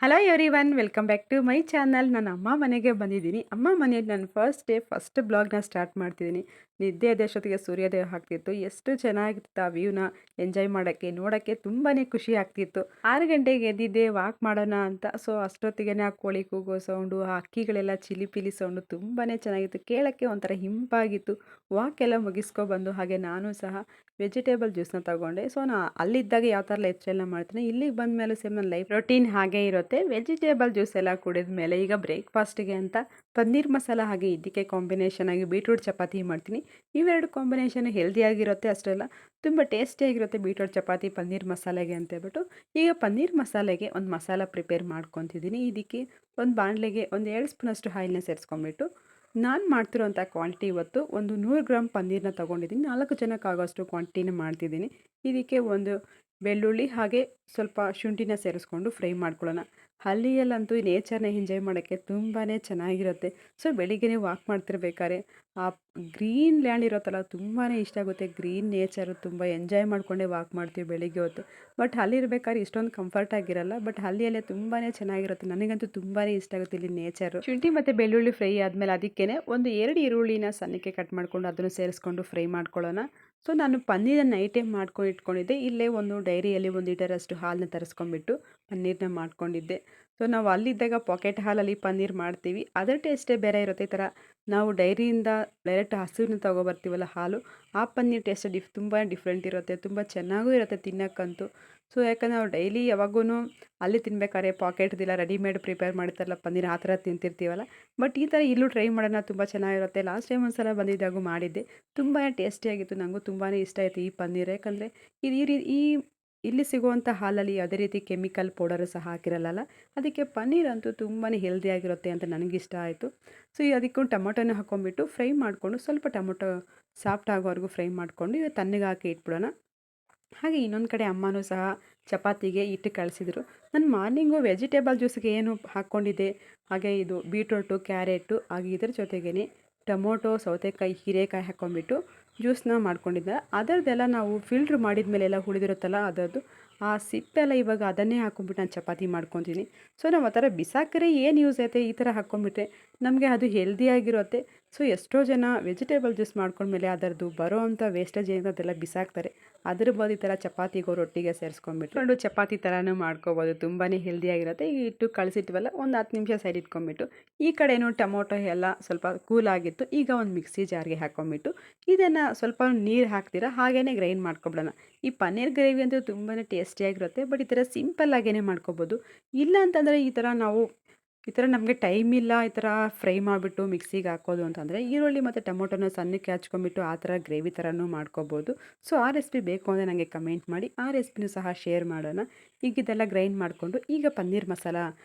Hello everyone, welcome back to my channel. ನಾನು ಅಮ್ಮ ಮನೆಗೆ ಬಂದಿದ್ದೀನಿ. ಅಮ್ಮ ಮನೆಯಲ್ಲಿ ನಾನು ಫಸ್ಟ್ ಬ್ಲಾಗ್ನ ಸ್ಟಾರ್ಟ್ ಮಾಡ್ತಿದ್ದೀನಿ. ನಿದ್ದೆ ಎದ್ದೇಷ್ಟೊತ್ತಿಗೆ ಸೂರ್ಯೋದಯ ಆಗ್ತಿತ್ತು. ಎಷ್ಟು ಚೆನ್ನಾಗಿತ್ತು ಆ ವ್ಯೂನ ಎಂಜಾಯ್ ಮಾಡೋಕ್ಕೆ, ನೋಡೋಕ್ಕೆ ತುಂಬಾ ಖುಷಿ ಆಗ್ತಿತ್ತು. 6 ಗಂಟೆಗೆ ಎದ್ದಿದ್ದೆ ವಾಕ್ ಮಾಡೋಣ ಅಂತ. ಸೊ ಅಷ್ಟೊತ್ತಿಗೆ ಆ ಕೋಳಿ ಕೂಗೋ ಸೌಂಡು, ಆ ಹಕ್ಕಿಗಳೆಲ್ಲ ಚಿಲಿಪಿಲಿ ಸೌಂಡು ತುಂಬಾ ಚೆನ್ನಾಗಿತ್ತು. ಕೇಳೋಕ್ಕೆ ಒಂಥರ ಹಿಂಪಾಗಿತ್ತು. ವಾಕ್ ಎಲ್ಲ ಮುಗಿಸ್ಕೊಬಂದು ಹಾಗೆ ನಾನು ಸಹ ವೆಜಿಟೇಬಲ್ ಜ್ಯೂಸ್ನ ತಗೊಂಡೆ. ಸೊ ಅಲ್ಲಿದ್ದಾಗ ಯಾವ ಥರ ಲೈಫ್ ಸ್ಟೈಲ್ನ ಮಾಡ್ತೀನಿ, ಇಲ್ಲಿಗೆ ಬಂದ ಮೇಲೆ ಸೇಮ್ ನನ್ನ ಲೈಫ್ ರೊಟೀನ್ ಹಾಗೆ ಇರುತ್ತೆ. ವೆಜಿಟೇಬಲ್ ಜ್ಯೂಸ್ ಎಲ್ಲ ಕುಡಿದ ಮೇಲೆ ಈಗ ಬ್ರೇಕ್ಫಾಸ್ಟಿಗೆ ಅಂತ ಪನ್ನೀರ್ ಮಸಾಲ ಹಾಗೆ ಇದಕ್ಕೆ ಕಾಂಬಿನೇಷನ್ ಆಗಿ ಬೀಟ್ರೂಟ್ ಚಪಾತಿ ಮಾಡ್ತೀನಿ. ಇವೆರಡು ಕಾಂಬಿನೇಷನ್ ಹೆಲ್ದಿಯಾಗಿರುತ್ತೆ, ಅಷ್ಟೆಲ್ಲ ತುಂಬ ಟೇಸ್ಟಿಯಾಗಿರುತ್ತೆ ಬೀಟ್ರೂಟ್ ಚಪಾತಿ ಪನ್ನೀರ್ ಮಸಾಲೆಗೆ ಅಂತೇಳ್ಬಿಟ್ಟು. ಈಗ ಪನ್ನೀರ್ ಮಸಾಲೆಗೆ ಒಂದು ಮಸಾಲ ಪ್ರಿಪೇರ್ ಮಾಡ್ಕೊತಿದ್ದೀನಿ. ಇದಕ್ಕೆ ಒಂದು ಬಾಣಲೆಗೆ ಒಂದು 2 ಸ್ಪೂನಷ್ಟು ಆಯಿಲ್ನ ಸೇರಿಸ್ಕೊಂಬಿಟ್ಟು, ನಾನು ಮಾಡ್ತಿರೋಂಥ ಕ್ವಾಂಟಿಟಿ ಇವತ್ತು ಒಂದು 100 ಗ್ರಾಮ್ ಪನ್ನೀರನ್ನ ತೊಗೊಂಡಿದ್ದೀನಿ. 4 ಜನಕ್ಕೆ ಆಗೋಷ್ಟು ಕ್ವಾಂಟಿಟಿನ ಮಾಡ್ತಿದ್ದೀನಿ. ಇದಕ್ಕೆ ಒಂದು ಬೆಳ್ಳುಳ್ಳಿ ಹಾಗೆ ಸ್ವಲ್ಪ ಶುಂಠಿನ ಸೇರಿಸ್ಕೊಂಡು ಫ್ರೈ ಮಾಡ್ಕೊಳ್ಳೋಣ. ಹಳ್ಳಿಯಲ್ಲಂತೂ ಈ ನೇಚರ್ನ ಎಂಜಾಯ್ ಮಾಡೋಕ್ಕೆ ತುಂಬಾ ಚೆನ್ನಾಗಿರುತ್ತೆ. ಸೊ ಬೆಳಿಗ್ಗೆ ವಾಕ್ ಮಾಡ್ತಿರ್ಬೇಕಾದ್ರೆ ಆ ಗ್ರೀನ್ ಲ್ಯಾಂಡ್ ಇರುತ್ತಲ್ಲ, ತುಂಬಾ ಇಷ್ಟ ಆಗುತ್ತೆ. ಗ್ರೀನ್ ನೇಚರು ತುಂಬ ಎಂಜಾಯ್ ಮಾಡಿಕೊಂಡೇ ವಾಕ್ ಮಾಡ್ತೀವಿ ಬೆಳಿಗ್ಗೆ ಹೊತ್ತು. ಬಟ್ ಅಲ್ಲಿರ್ಬೇಕಾದ್ರೆ ಇಷ್ಟೊಂದು ಕಂಫರ್ಟ್ ಆಗಿರಲ್ಲ. ಬಟ್ ಹಳ್ಳಿಯಲ್ಲೇ ತುಂಬಾ ಚೆನ್ನಾಗಿರುತ್ತೆ. ನನಗಂತೂ ತುಂಬಾ ಇಷ್ಟ ಆಗುತ್ತೆ ಇಲ್ಲಿ ನೇಚರು. ಶುಂಠಿ ಮತ್ತು ಬೆಳ್ಳುಳ್ಳಿ ಫ್ರೈ ಆದಮೇಲೆ ಅದಕ್ಕೇ ಒಂದು 2 ಈರುಳ್ಳಿನ ಸಣ್ಣಕ್ಕೆ ಕಟ್ ಮಾಡಿಕೊಂಡು ಅದನ್ನು ಸೇರಿಸ್ಕೊಂಡು ಫ್ರೈ ಮಾಡ್ಕೊಳ್ಳೋಣ. ಸೊ ನಾನು ಪನ್ನೀರನ್ನು ನೈಟೇ ಮಾಡ್ಕೊಂಡು ಇಟ್ಕೊಂಡಿದ್ದೆ. ಇಲ್ಲೇ ಒಂದು ಡೈರಿಯಲ್ಲಿ 1 ಲೀಟರಷ್ಟು ಹಾಲನ್ನ ತರಿಸ್ಕೊಂಡ್ಬಿಟ್ಟು ಪನ್ನೀರನ್ನ ಮಾಡ್ಕೊಂಡಿದ್ದೆ. ಸೊ ನಾವು ಅಲ್ಲಿದ್ದಾಗ ಪಾಕೆಟ್ ಹಾಲಲ್ಲಿ ಪನ್ನೀರ್ ಮಾಡ್ತೀವಿ, ಅದರ ಟೇಸ್ಟೇ ಬೇರೆ ಇರುತ್ತೆ. ಈ ಥರ ನಾವು ಡೈರಿಯಿಂದ ಡೈರೆಕ್ಟ್ ಹಸುವಿನ ತೊಗೊಬರ್ತೀವಲ್ಲ ಹಾಲು, ಆ ಪನ್ನೀರ್ ಟೇಸ್ಟ್ ತುಂಬ ಡಿಫ್ರೆಂಟ್ ಇರುತ್ತೆ. ತುಂಬ ಚೆನ್ನಾಗೂ ಇರುತ್ತೆ ತಿನ್ನೋಕ್ಕಂತೂ. ಸೊ ಯಾಕಂದರೆ ನಾವು ಡೈಲಿ ಯಾವಾಗೂ ಅಲ್ಲಿ ತಿನ್ಬೇಕಾದ್ರೆ ಪಾಕೆಟ್ದಿಲ್ಲ ರೆಡಿಮೇಡ್ ಪ್ರಿಪೇರ್ ಮಾಡ್ತಾರಲ್ಲ ಪನ್ನೀರ್, ಆ ಥರ ತಿಂತಿರ್ತೀವಲ್ಲ. ಬಟ್ ಈ ಥರ ಇಲ್ಲೂ ಟ್ರೈ ಮಾಡೋಣ, ತುಂಬ ಚೆನ್ನಾಗಿರುತ್ತೆ. ಲಾಸ್ಟ್ ಟೈಮ್ ಒಂದು ಸಲ ಬಂದಿದ್ದಾಗೂ ಮಾಡಿದ್ದೆ, ತುಂಬಾ ಟೇಸ್ಟಿಯಾಗಿತ್ತು. ನನಗೂ ತುಂಬಾ ಇಷ್ಟ ಆಯಿತು ಈ ಪನ್ನೀರ್. ಯಾಕಂದರೆ ಇದು ಇಲ್ಲಿ ಸಿಗುವಂಥ ಹಾಲಲ್ಲಿ ಯಾವುದೇ ರೀತಿ ಕೆಮಿಕಲ್ ಪೌಡರು ಸಹ ಹಾಕಿರಲ್ಲ. ಅದಕ್ಕೆ ಪನ್ನೀರ್ ಅಂತೂ ತುಂಬಾ ಹೆಲ್ದಿಯಾಗಿರುತ್ತೆ ಅಂತ ನನಗಿಷ್ಟ ಆಯಿತು. ಸೊ ಅದಕ್ಕೂ ಟೊಮೊಟೊನ ಹಾಕ್ಕೊಂಬಿಟ್ಟು ಫ್ರೈ ಮಾಡಿಕೊಂಡು, ಸ್ವಲ್ಪ ಟೊಮೊಟೊ ಸಾಫ್ಟ್ ಆಗೋವರೆಗೂ ಫ್ರೈ ಮಾಡಿಕೊಂಡು ಇವಾಗ ತಣ್ಣಗೆ ಹಾಕಿ ಇಟ್ಬಿಡೋಣ. ಹಾಗೆ ಇನ್ನೊಂದು ಕಡೆ ಅಮ್ಮನೂ ಸಹ ಚಪಾತಿಗೆ ಹಿಟ್ಟು ಕಳಿಸಿದ್ರು. ನಾನು ಮಾರ್ನಿಂಗು ವೆಜಿಟೇಬಲ್ ಜ್ಯೂಸ್ಗೆ ಏನು ಹಾಕ್ಕೊಂಡಿದ್ದೆ, ಹಾಗೆ ಇದು ಬೀಟ್ರೂಟು, ಕ್ಯಾರೆಟು, ಹಾಗೆ ಇದ್ರ ಜೊತೆಗೇ ಟೊಮೊಟೊ, ಸೌತೆಕಾಯಿ, ಹೀರೆಕಾಯಿ ಹಾಕ್ಕೊಂಬಿಟ್ಟು ಜ್ಯೂಸನ್ನ ಮಾಡ್ಕೊಂಡಿದ್ದೆ. ಅದರದ್ದೆಲ್ಲ ನಾವು ಫಿಲ್ಟ್ರ್ ಮಾಡಿದ ಮೇಲೆಲ್ಲ ಉಳಿದಿರುತ್ತಲ್ಲ ಅದರದ್ದು ಆ ಸಿಪ್ಪೆಲ್ಲ ಇವಾಗ ಅದನ್ನೇ ಹಾಕ್ಕೊಂಬಿಟ್ಟು ನಾನು ಚಪಾತಿ ಮಾಡ್ಕೊತೀನಿ. ಸೊ ನಾವು ಆ ಥರ ಬಿಸಾಕಿದ್ರೆ ಏನು ಯೂಸ್ ಐತೆ, ಈ ಥರ ಹಾಕ್ಕೊಂಬಿಟ್ರೆ ನಮಗೆ ಅದು ಹೆಲ್ದಿಯಾಗಿರುತ್ತೆ. ಸೊ ಎಷ್ಟೋ ಜನ ವೆಜಿಟೇಬಲ್ ಜ್ಯೂಸ್ ಮಾಡ್ಕೊಂಡ್ಮೇಲೆ ಅದರದ್ದು ಬರೋ ಅಂಥ ವೇಸ್ಟೇಜ್ ಏನಿದೆ ಅದೆಲ್ಲ ಬಿಸಾಕ್ತಾರೆ. ಅದ್ರ ಬದಲು ಈ ಥರ ಚಪಾತಿಗೋ ರೊಟ್ಟಿಗೆ ಸೇರಿಸ್ಕೊಂಬಿಟ್ಟು ಚಪಾತಿ ಥರನೂ ಮಾಡ್ಕೋಬೋದು, ತುಂಬಾ ಹೆಲ್ದಿಯಾಗಿರುತ್ತೆ. ಈಗ ಹಿಟ್ಟು ಕಳಿಸಿಟ್ವಲ್ಲ, ಒಂದು 10 ನಿಮಿಷ ಸೈಡ್ ಇಟ್ಕೊಂಬಿಟ್ಟು ಈ ಕಡೆಯೂ ಟೊಮೊಟೊ ಎಲ್ಲ ಸ್ವಲ್ಪ ಕೂಲಾಗಿತ್ತು. ಈಗ ಒಂದು ಮಿಕ್ಸಿ ಜಾರ್ಗೆ ಹಾಕ್ಕೊಂಬಿಟ್ಟು ಇದನ್ನು ಸ್ವಲ್ಪ ನೀರು ಹಾಕ್ತೀರಾ ಹಾಗೇ ಗ್ರೈಂಡ್ ಮಾಡ್ಕೊಬಿಡೋಣ. ಈ ಪನ್ನೀರ್ ಗ್ರೇವಿ ಅಂತೂ ತುಂಬಾ ಟೇಸ್ಟಿಯಾಗಿರುತ್ತೆ. ಬಟ್ ಈ ಥರ ಸಿಂಪಲ್ ಆಗೇ ಮಾಡ್ಕೊಬೋದು. ಇಲ್ಲ ಅಂತಂದರೆ ಈ ಥರ ನಮಗೆ ಟೈಮ್ ಇಲ್ಲ ಈ ಥರ ಫ್ರೈ ಮಾಡಿಬಿಟ್ಟು ಮಿಕ್ಸಿಗೆ ಹಾಕೋದು ಅಂತಂದರೆ, ಈರುಳ್ಳಿ ಮತ್ತು ಟೊಮೊಟೊನ ಸಣ್ಣಕ್ಕೆ ಹಚ್ಕೊಂಬಿಟ್ಟು ಆ ಥರ ಗ್ರೇವಿ ಥರನೂ ಮಾಡ್ಕೊಬೋದು. ಸೊ ಆ ರೆಸಿಪಿ ಬೇಕು ಅಂದರೆ ನನಗೆ ಕಮೆಂಟ್ ಮಾಡಿ, ಆ ರೆಸಿಪಿನೂ ಸಹ ಶೇರ್ ಮಾಡೋಣ. ಈಗ ಇದೆಲ್ಲ ಗ್ರೈಂಡ್ ಮಾಡಿಕೊಂಡು ಈಗ ಪನ್ನೀರ್ ಮಸಾಲ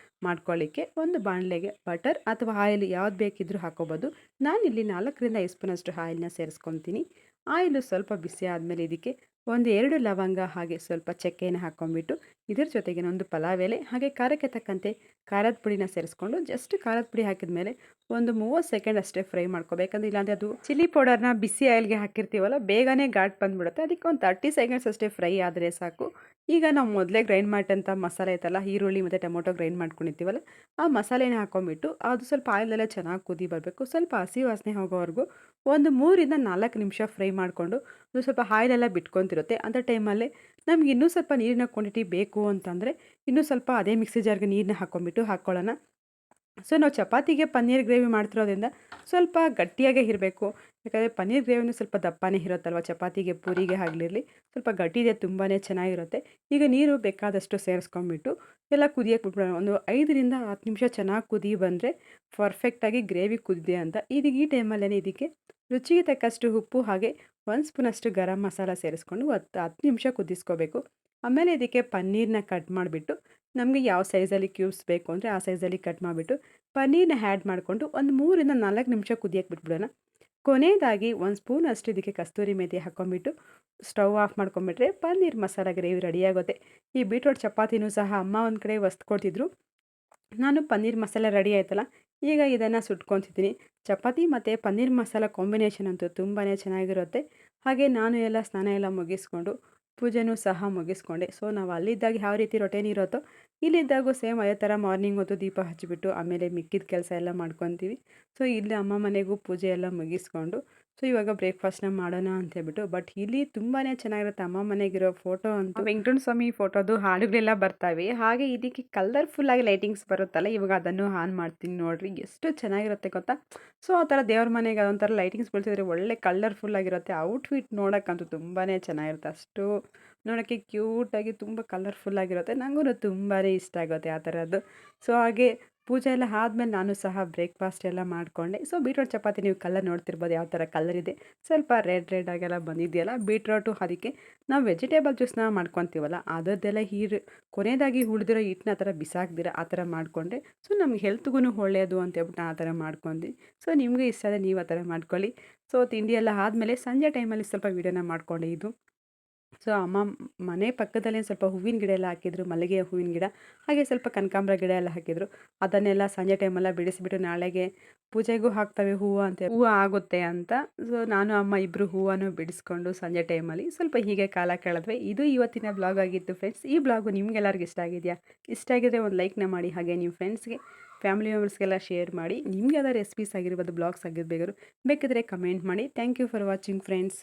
ಮಾಡ್ಕೊಳ್ಳಿಕ್ಕೆ ಒಂದು ಬಾಣಲೆಗೆ ಬಟರ್ ಅಥವಾ ಆಯಿಲ್ ಯಾವ್ದು ಬೇಕಿದ್ರೂ ಹಾಕೋಬೋದು. ನಾನಿಲ್ಲಿ 4ರಿಂದ 5 ಸ್ಪೂನಷ್ಟು ಆಯಿಲ್ನ ಸೇರಿಸ್ಕೊತೀನಿ. ಆಯಿಲು ಸ್ವಲ್ಪ ಬಿಸಿ ಆದಮೇಲೆ ಇದಕ್ಕೆ ಒಂದು 2 ಲವಂಗ ಹಾಗೆ ಸ್ವಲ್ಪ ಚಕ್ಕೆನ ಹಾಕ್ಕೊಂಬಿಟ್ಟು, ಇದ್ರ ಜೊತೆಗೆ ಒಂದು ಪಲಾವ್ ಎಲೆ ಹಾಗೆ ಖಾರಕ್ಕೆ ತಕ್ಕಂತೆ ಖಾರದ ಪುಡಿನ ಸೇರಿಸ್ಕೊಂಡು, ಜಸ್ಟ್ ಖಾರದ ಪುಡಿ ಹಾಕಿದ ಮೇಲೆ ಒಂದು 30 ಸೆಕೆಂಡ್ ಅಷ್ಟೇ ಫ್ರೈ ಮಾಡ್ಕೋಬೇಕಂದ್ರೆ, ಇಲ್ಲಾಂದರೆ ಅದು ಚಿಲ್ಲಿ ಪೌಡರ್ನ ಬಿಸಿ ಆಯಿಲ್ಗೆ ಹಾಕಿರ್ತೀವಲ್ಲ ಬೇಗನೆ ಘಾಟ್ ಬಂದುಬಿಡುತ್ತೆ. ಅದಕ್ಕೆ ಒಂದು 30 ಸೆಕೆಂಡ್ಸ್ ಅಷ್ಟೇ ಫ್ರೈ ಆದರೆ ಸಾಕು. ಈಗ ನಾವು ಮೊದಲೇ ಗ್ರೈಂಡ್ ಮಾಡಿದಂಥ ಮಸಾಲೆ ಐತಲ್ಲ, ಈರುಳ್ಳಿ ಮತ್ತು ಟೊಮೊಟೊ ಗ್ರೈಂಡ್ ಮಾಡ್ಕೊಂಡಿರ್ತೀವಲ್ಲ, ಆ ಮಸಾಲೆನ ಹಾಕ್ಕೊಂಬಿಟ್ಟು ಅದು ಸ್ವಲ್ಪ ಆಯಿಲೆಲ್ಲ ಚೆನ್ನಾಗಿ ಕುದಿ ಬರಬೇಕು. ಸ್ವಲ್ಪ ಹಸಿ ವಾಸನೆ ಹೋಗೋವರೆಗೂ ಒಂದು 3ರಿಂದ 4 ನಿಮಿಷ ಫ್ರೈ ಮಾಡಿಕೊಂಡು, ಅದು ಸ್ವಲ್ಪ ಆಯಿಲೆಲ್ಲ ಬಿಟ್ಕೊತಿರುತ್ತೆ. ಅಂಥ ಟೈಮಲ್ಲೇ ನಮ್ಗೆ ಇನ್ನೂ ಸ್ವಲ್ಪ ನೀರಿನ ಕ್ವಾಂಟಿಟಿ ಬೇಕು ಅಂತಂದರೆ ಇನ್ನೂ ಸ್ವಲ್ಪ ಅದೇ ಮಿಕ್ಸಿ ಜಾರ್ಗೆ ನೀರನ್ನ ಹಾಕ್ಕೊಳ್ಳೋಣ. ಸೊ ನಾವು ಚಪಾತಿಗೆ ಪನ್ನೀರ್ ಗ್ರೇವಿ ಮಾಡ್ತಿರೋದ್ರಿಂದ ಸ್ವಲ್ಪ ಗಟ್ಟಿಯಾಗೇ ಇರಬೇಕು. ಯಾಕಂದರೆ ಪನ್ನೀರ್ ಗ್ರೇವಿನೂ ಸ್ವಲ್ಪ ದಪ್ಪನೇ ಇರುತ್ತಲ್ವ, ಚಪಾತಿಗೆ ಪೂರಿಗೆ ಆಗಲಿರಲಿ ಸ್ವಲ್ಪ ಗಟ್ಟಿ ಇದೆ, ತುಂಬಾ ಚೆನ್ನಾಗಿರುತ್ತೆ. ಈಗ ನೀರು ಬೇಕಾದಷ್ಟು ಸೇರಿಸ್ಕೊಂಡ್ಬಿಟ್ಟು ಎಲ್ಲ ಕುದಿಯೋಕೆ ಬಿಟ್ಬಿಡೋಣ. ಒಂದು 5ರಿಂದ 10 ನಿಮಿಷ ಚೆನ್ನಾಗಿ ಕುದಿ ಬಂದರೆ ಪರ್ಫೆಕ್ಟಾಗಿ ಗ್ರೇವಿ ಕುದಿದೆ ಅಂತ. ಈ ಟೈಮಲ್ಲೇ ಇದಕ್ಕೆ ರುಚಿಗೆ ತಕ್ಕಷ್ಟು ಉಪ್ಪು ಹಾಗೆ 1 ಸ್ಪೂನಷ್ಟು ಗರಂ ಮಸಾಲ ಸೇರಿಸ್ಕೊಂಡು 10 ನಿಮಿಷ ಕುದಿಸ್ಕೋಬೇಕು. ಆಮೇಲೆ ಇದಕ್ಕೆ ಪನ್ನೀರನ್ನ ಕಟ್ ಮಾಡಿಬಿಟ್ಟು, ನಮಗೆ ಯಾವ ಸೈಜಲ್ಲಿ ಕ್ಯೂಬ್ಸ್ ಬೇಕು ಅಂದರೆ ಆ ಸೈಜಲ್ಲಿ ಕಟ್ ಮಾಡಿಬಿಟ್ಟು ಪನ್ನೀರನ್ನ ಆ್ಯಡ್ ಮಾಡಿಕೊಂಡು ಒಂದು 3ರಿಂದ 4 ನಿಮಿಷ ಕುದಿಯೋಕೆ ಬಿಟ್ಬಿಡೋಣ. ಕೊನೆಯದಾಗಿ 1 ಸ್ಪೂನಷ್ಟು ಇದಕ್ಕೆ ಕಸ್ತೂರಿ ಮೇಥಿ ಹಾಕ್ಕೊಂಬಿಟ್ಟು ಸ್ಟವ್ ಆಫ್ ಮಾಡ್ಕೊಂಬಿಟ್ರೆ ಪನ್ನೀರ್ ಮಸಾಲ ಗ್ರೇವಿ ರೆಡಿಯಾಗುತ್ತೆ. ಈ ಬೀಟ್ರೋಟ್ ಚಪಾತಿನೂ ಸಹ ಅಮ್ಮ ಒಂದು ಕಡೆ ಕೊಡ್ತಿದ್ರು. ನಾನು ಪನ್ನೀರ್ ಮಸಾಲ ರೆಡಿ ಆಯ್ತಲ್ಲ, ಈಗ ಇದನ್ನು ಸುಟ್ಕೊತಿದ್ದೀನಿ. ಚಪಾತಿ ಮತ್ತು ಪನ್ನೀರ್ ಮಸಾಲ ಕಾಂಬಿನೇಷನ್ ಅಂತೂ ತುಂಬಾ ಚೆನ್ನಾಗಿರುತ್ತೆ. ಹಾಗೆ ನಾನು ಎಲ್ಲ ಸ್ನಾನ ಎಲ್ಲ ಮುಗಿಸ್ಕೊಂಡು ಪೂಜೆನೂ ಸಹ ಮುಗಿಸ್ಕೊಂಡೆ. ಸೊ ನಾವು ಅಲ್ಲಿದ್ದಾಗ ಯಾವ ರೀತಿ ರೊಟೀನ್ ಇರುತ್ತೋ ಇಲ್ಲಿದ್ದಾಗೂ ಸೇಮ್ ಅದೇ ಥರ ಮಾರ್ನಿಂಗ್ ಹೊತ್ತು ದೀಪ ಹಚ್ಚಿಬಿಟ್ಟು ಆಮೇಲೆ ಮಿಕ್ಕಿದ ಕೆಲಸ ಎಲ್ಲ ಮಾಡ್ಕೊತೀವಿ. ಸೊ ಇಲ್ಲಿ ಅಮ್ಮ ಮನೆಗೂ ಪೂಜೆ ಎಲ್ಲ ಮುಗಿಸ್ಕೊಂಡು ಸೊ ಇವಾಗ ಬ್ರೇಕ್ಫಾಸ್ಟ್ನ ಮಾಡೋಣ ಅಂತ ಹೇಳ್ಬಿಟ್ಟು. ಬಟ್ ಇಲ್ಲಿ ತುಂಬಾ ಚೆನ್ನಾಗಿರುತ್ತೆ ಅಮ್ಮ ಮನೆಗಿರೋ ಫೋಟೋ ಅಂತೂ. ವೆಂಕಟರಮಣ ಸ್ವಾಮಿ ಫೋಟೋದು ಹಾಡುಗಳೆಲ್ಲ ಬರ್ತಾವೆ. ಹಾಗೆ ಇದಕ್ಕೆ ಕಲರ್ಫುಲ್ಲಾಗಿ ಲೈಟಿಂಗ್ಸ್ ಬರುತ್ತಲ್ಲ, ಇವಾಗ ಅದನ್ನು ಆನ್ ಮಾಡ್ತೀನಿ ನೋಡಿರಿ, ಎಷ್ಟು ಚೆನ್ನಾಗಿರುತ್ತೆ ಗೊತ್ತಾ. ಸೊ ಆ ಥರ ದೇವ್ರ ಮನೆಗೆ ಅದೊಂಥರ ಲೈಟಿಂಗ್ಸ್ ಬೆಳೆಸಿದ್ರೆ ಒಳ್ಳೆ ಕಲರ್ಫುಲ್ಲಾಗಿರುತ್ತೆ. ಔಟ್ಫಿಟ್ ನೋಡೋಕ್ಕಂತೂ ತುಂಬಾ ಚೆನ್ನಾಗಿರುತ್ತೆ. ಅಷ್ಟು ನೋಡೋಕ್ಕೆ ಕ್ಯೂಟಾಗಿ ತುಂಬ ಕಲರ್ಫುಲ್ಲಾಗಿರುತ್ತೆ. ನನಗೂ ತುಂಬಾ ಇಷ್ಟ ಆಗುತ್ತೆ ಆ ಥರದ್ದು. ಸೊ ಹಾಗೆ ಪೂಜೆ ಎಲ್ಲ ಆದಮೇಲೆ ನಾನು ಸಹ ಬ್ರೇಕ್ಫಾಸ್ಟ್ ಎಲ್ಲ ಮಾಡಿಕೊಂಡೆ. ಸೊ ಬೀಟ್ರೋಟ್ ಚಪಾತಿ ನೀವು ಕಲರ್ ನೋಡ್ತಿರ್ಬೋದು ಯಾವ ಥರ ಕಲರ್ ಇದೆ. ಸ್ವಲ್ಪ ರೆಡ್ ಆಗೆಲ್ಲ ಬಂದಿದೆಯಲ್ಲ ಬೀಟ್ರೋಟು. ಅದಕ್ಕೆ ನಾವು ವೆಜಿಟೇಬಲ್ ಜ್ಯೂಸ್ನ ಮಾಡ್ಕೊತೀವಲ್ಲ ಅದರದ್ದೆಲ್ಲ ಕೊನೆಯದಾಗಿ ಉಳಿದಿರೋ ಹಿಟ್ಟನ್ನ ಆ ಥರ ಬಿಸಾಕ್ದಿರ ಆ ಥರ ಮಾಡಿಕೊಂಡೆ. ಸೊ ನಮ್ಗೆ ಹೆಲ್ತ್ಗೂ ಒಳ್ಳೆಯದು ಅಂತ ಹೇಳ್ಬಿಟ್ಟು ಆ ಥರ ಮಾಡ್ಕೊಂಡ್ವಿ. ಸೊ ನಿಮಗೂ ಇಷ್ಟ ಆದರೆ ನೀವು ಆ ಥರ ಮಾಡ್ಕೊಳ್ಳಿ. ಸೊ ತಿಂಡಿ ಎಲ್ಲ ಆದಮೇಲೆ ಸಂಜೆ ಟೈಮಲ್ಲಿ ಸ್ವಲ್ಪ ವೀಡಿಯೋನ ಮಾಡಿಕೊಂಡೆ ಇದು. ಸೊ ಅಮ್ಮ ಮನೆ ಪಕ್ಕದಲ್ಲೇ ಸ್ವಲ್ಪ ಹೂವಿನ ಗಿಡ ಎಲ್ಲ ಹಾಕಿದ್ರು, ಮಲ್ಲಿಗೆ ಹೂವಿನ ಗಿಡ, ಹಾಗೆ ಸ್ವಲ್ಪ ಕನಕಾಂಬರ ಗಿಡ ಎಲ್ಲ ಹಾಕಿದ್ರು. ಅದನ್ನೆಲ್ಲ ಸಂಜೆ ಟೈಮೆಲ್ಲ ಬಿಡಿಸಿಬಿಟ್ಟು ನಾಳೆಗೆ ಪೂಜೆಗೂ ಹಾಕ್ತವೆ ಹೂವು ಅಂತ, ಹೂವು ಆಗುತ್ತೆ ಅಂತ. ಸೊ ನಾನು ಅಮ್ಮ ಇಬ್ಬರು ಹೂವನ್ನು ಬಿಡಿಸ್ಕೊಂಡು ಸಂಜೆ ಟೈಮಲ್ಲಿ ಸ್ವಲ್ಪ ಹೀಗೆ ಕಾಲ ಕಳೆದ್ವಿ. ಇದು ಇವತ್ತಿನ ಬ್ಲಾಗ್ ಆಗಿತ್ತು ಫ್ರೆಂಡ್ಸ್. ಈ ಬ್ಲಾಗು ನಿಮ್ಗೆಲ್ಲರಿಗೂ ಇಷ್ಟ ಆಗಿದೆಯಾ? ಇಷ್ಟ ಆಗಿದ್ರೆ ಒಂದು ಲೈಕ್ನ ಮಾಡಿ, ಹಾಗೆ ನಿಮ್ಮ ಫ್ರೆಂಡ್ಸ್ಗೆ ಫ್ಯಾಮಿಲಿ ಮೆಂಬರ್ಸ್ಗೆಲ್ಲ ಶೇರ್ ಮಾಡಿ. ನಿಮ್ಗೆ ಯಾವ್ದಾದ್ರು ರೆಸಿಪೀಸ್ ಆಗಿರ್ಬೋದು, ಬ್ಲಾಗ್ಸ್ ಆಗಿರ್ಬೇಕಾದ್ರು ಬೇಕಿದ್ರೆ ಕಮೆಂಟ್ ಮಾಡಿ. Thank you for watching friends.